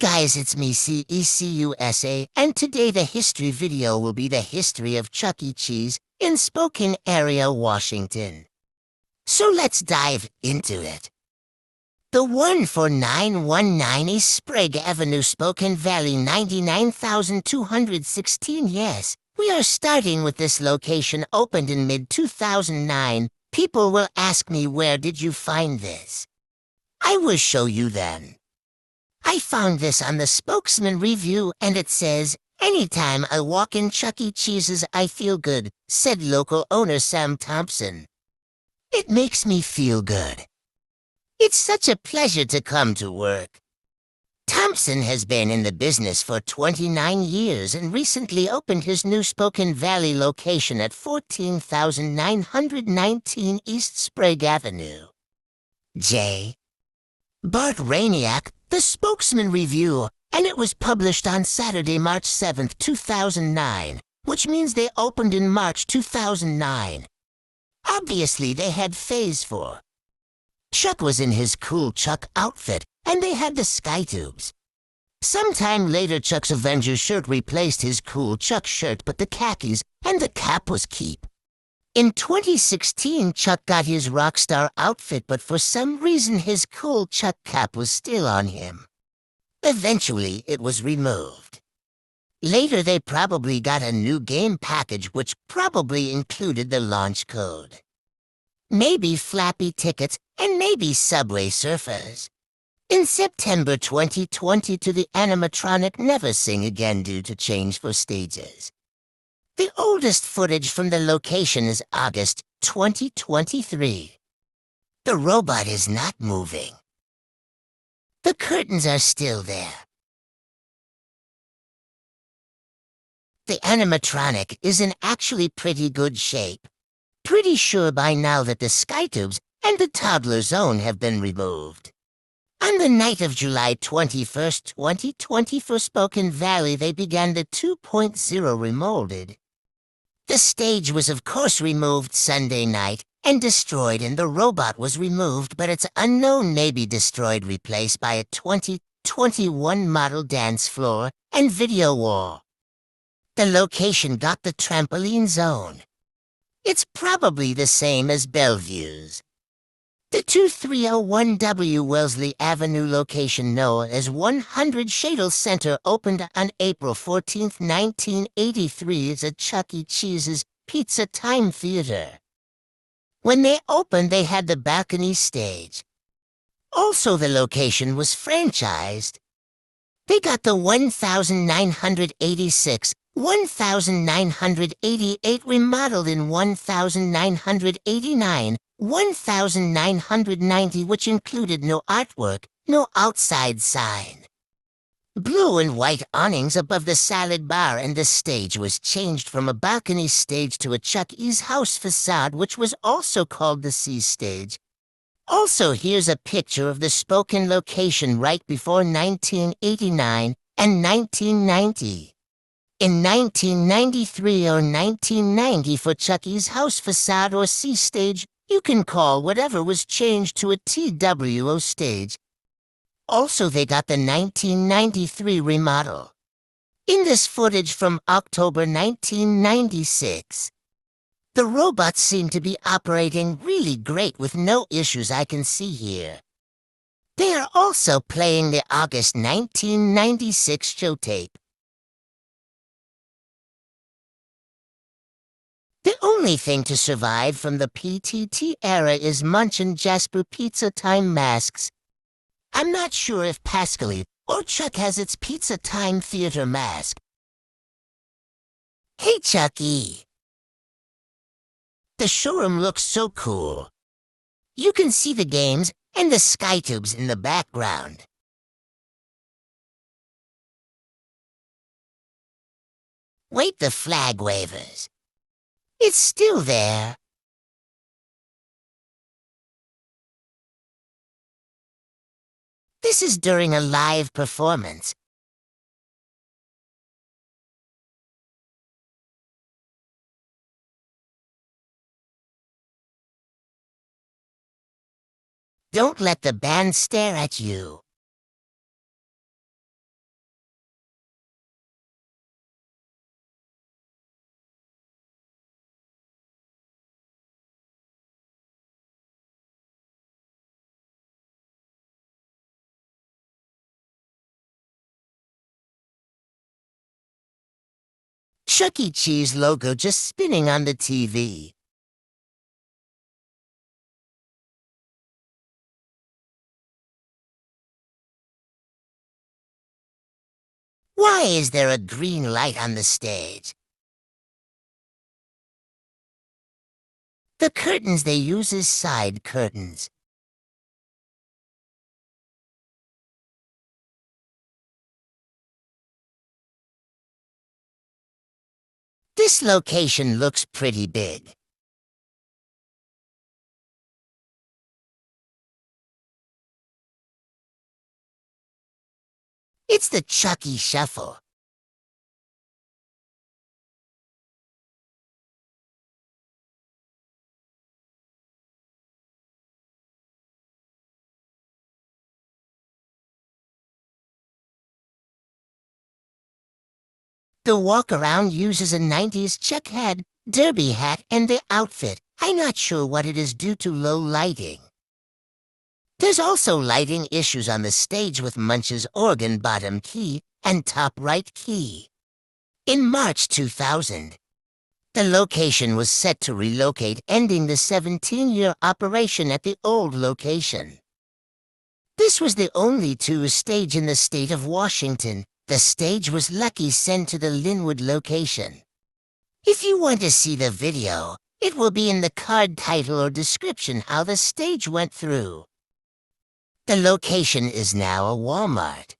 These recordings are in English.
guys, it's me, CECUSA, and today the history video will be the history of Chuck E. Cheese in Spokane area, Washington. So let's dive into it. The 14919 East Sprague Avenue, Spokane Valley, 99,216. Yes, we are starting with this location opened in mid-2009. People will ask me, where did you find this? I will show you then. I found this on the Spokesman Review, and it says, "Anytime I walk in Chuck E. Cheese's, I feel good," said local owner Sam Thompson. "It makes me feel good. It's such a pleasure to come to work." Thompson has been in the business for 29 years and recently opened his new Spokane Valley location at 14,919 East Sprague Avenue. J. Bart Rainiak, The Spokesman Review, and it was published on Saturday, March 7th, 2009, which means they opened in March 2009. Obviously, they had Phase 4. Chuck was in his cool Chuck outfit, and they had the sky tubes. Sometime later, Chuck's Avenger shirt replaced his cool Chuck shirt, but the khakis and the cap was keep. In 2016, Chuck got his rockstar outfit, but for some reason his cool Chuck cap was still on him. Eventually, it was removed. Later, they probably got a new game package, which probably included the launch code. Maybe Flappy tickets, and maybe Subway Surfers. In September 2020, the animatronic never sing again due to change for stages. The oldest footage from the location is August 2023. The robot is not moving. The curtains are still there. The animatronic is in actually pretty good shape. Pretty sure by now that the skytubes and the toddler zone have been removed. On the night of July 21st, 2020 for Spokane Valley, they began the 2.0 remolded. The stage was of course removed Sunday night and destroyed, and the robot was removed, but it's unknown, maybe destroyed, replaced by a 2021 model dance floor and video wall. The location got the trampoline zone. It's probably the same as Bellevue's. The 2301W Wellesley Avenue location, known as 100 Shadle Center, opened on April 14, 1983 as a Chuck E. Cheese's Pizza Time Theater. When they opened, they had the balcony stage. Also, the location was franchised. They got the 1986, 1988 remodeled in 1989, 1990, which included no artwork, no outside sign. Blue and white awnings above the salad bar, and the stage was changed from a balcony stage to a Chuck E.'s house facade, which was also called the C Stage. Also, here's a picture of the Spokane location right before 1989 and 1990. In 1993 or 1990 for Chuck E.'s house facade or C Stage, you can call whatever was changed to a TWO stage. Also, they got the 1993 remodel. In this footage from October 1996, the robots seem to be operating really great with no issues I can see here. They are also playing the August 1996 show tape. The only thing to survive from the PTT era is Munch and Jasper Pizza Time masks. I'm not sure if Pascali or Chuck has its Pizza Time Theater mask. Hey, Chuck E. The showroom looks so cool. You can see the games and the skytubes in the background. Wait, the flag wavers. It's still there. This is during a live performance. Don't let the band stare at you. Chuck E. Cheese logo just spinning on the TV. Why is there a green light on the stage? The curtains they use is side curtains. This location looks pretty big. It's the Chucky Shuffle. The walk-around uses a 90s Chuck head, derby hat, and the outfit. I'm not sure what it is due to low lighting. There's also lighting issues on the stage with Munch's organ bottom key and top right key. In March 2000, the location was set to relocate, ending the 17-year operation at the old location. This was the only tour stage in the state of Washington. The stage was lucky sent to the Linwood location. If you want to see the video, it will be in the card title or description how the stage went through. The location is now a Walmart.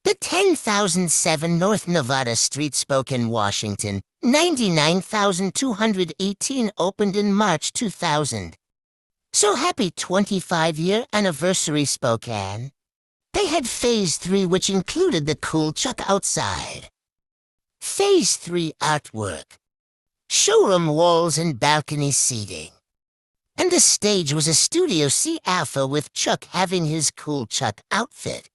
The 10,007 North Nevada Street, Spokane, Washington, 99,218 opened in March 2000. So happy 25-year anniversary, Spokane. They had Phase 3, which included the cool Chuck outside. Phase 3 artwork. Showroom walls and balcony seating. And the stage was a Studio C Alpha with Chuck having his cool Chuck outfit.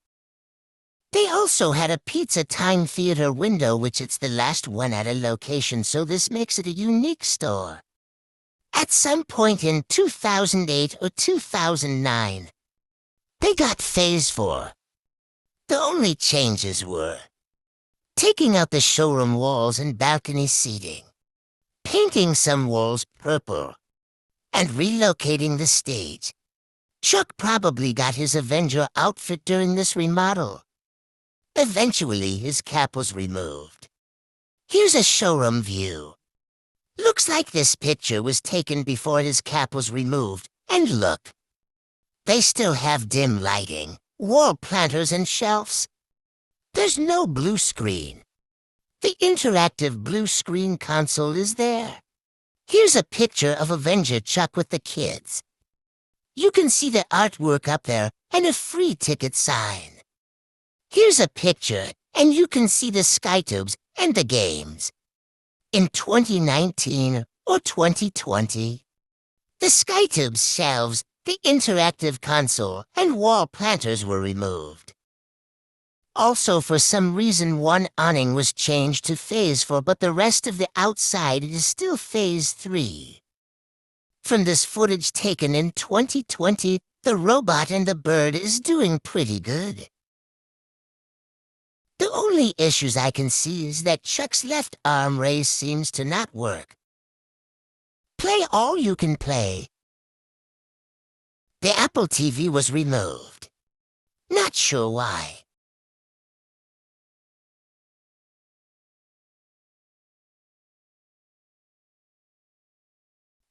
They also had a Pizza Time Theater window, which it's the last one at a location, so this makes it a unique store. At some point in 2008 or 2009, they got Phase 4. The only changes were taking out the showroom walls and balcony seating, painting some walls purple, and relocating the stage. Chuck probably got his Avenger outfit during this remodel. Eventually, his cap was removed. Here's a showroom view. Looks like this picture was taken before his cap was removed. And look, they still have dim lighting, wall planters, and shelves. There's no blue screen. The interactive blue screen console is there. Here's a picture of Avenger Chuck with the kids. You can see the artwork up there and a free ticket sign. Here's a picture, and you can see the SkyTubes and the games. In 2019 or 2020, the SkyTubes shelves, the interactive console, and wall planters were removed. Also, for some reason, one awning was changed to Phase 4, but the rest of the outside is still Phase 3. From this footage taken in 2020, the robot and the bird is doing pretty good. The only issues I can see is that Chuck's left arm raise seems to not work. Play all you can play. The Apple TV was removed. Not sure why.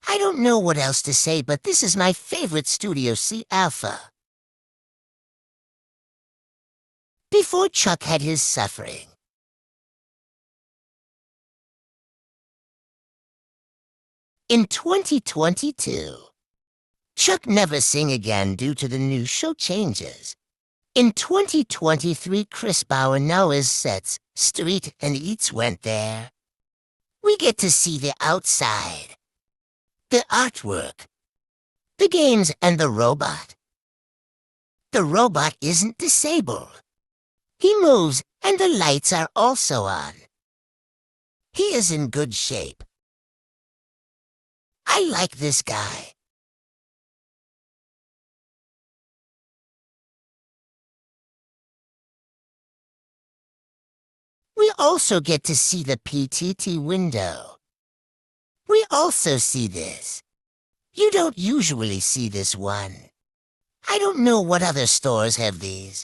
I don't know what else to say, but this is my favorite Studio C Alpha. Before Chuck had his suffering. In 2022, Chuck never sing again due to the new show changes. In 2023, Chris Bauer now is sets, Street and Eats went there. We get to see the outside, the artwork, the games, and the robot. The robot isn't disabled. He moves, and the lights are also on. He is in good shape. I like this guy. We also get to see the PTT window. We also see this. You don't usually see this one. I don't know what other stores have these.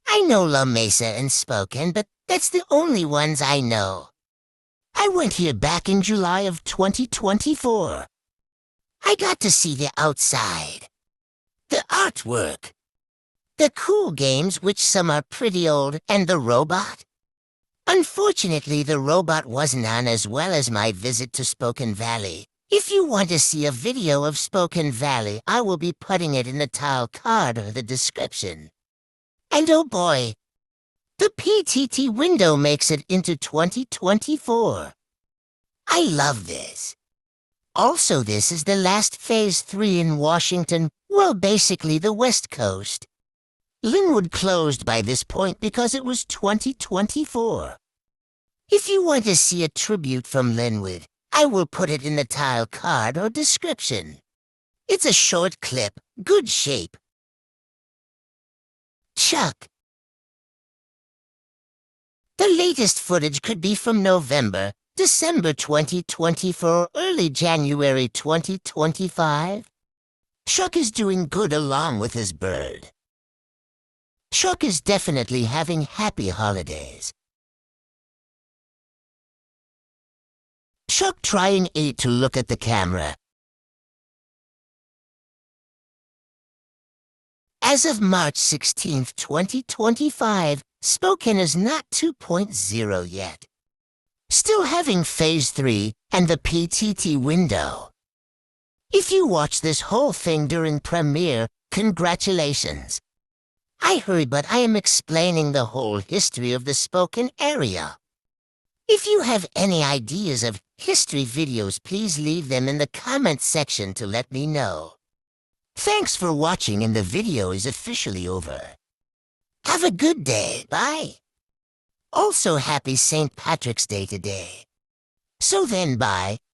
I know La Mesa and Spokane, but that's the only ones I know. I went here back in July of 2024. I got to see the outside, the artwork, the cool games, which some are pretty old, and the robot. Unfortunately, the robot wasn't on as well as my visit to Spokane Valley. If you want to see a video of Spokane Valley, I will be putting it in the tile card or the description. And oh boy, the PTT window makes it into 2024. I love this. Also, this is the last Phase 3 in Washington, well, basically the West Coast. Linwood closed by this point because it was 2024. If you want to see a tribute from Linwood, I will put it in the tile card or description. It's a short clip, good shape. Chuck. The latest footage could be from November, December 2024, early January 2025. Chuck is doing good along with his bird. Chuck is definitely having happy holidays. Chuck trying to look at the camera. As of March 16, 2025, Spokane is not 2.0 yet. Still having Phase 3 and the PTT window. If you watch this whole thing during premiere, congratulations. I heard, but I am explaining the whole history of the Spokane area. If you have any ideas of history videos, please leave them in the comment section to let me know. Thanks for watching, and the video is officially over. Have a good day. Bye. Also, happy St. Patrick's Day today. So then, bye.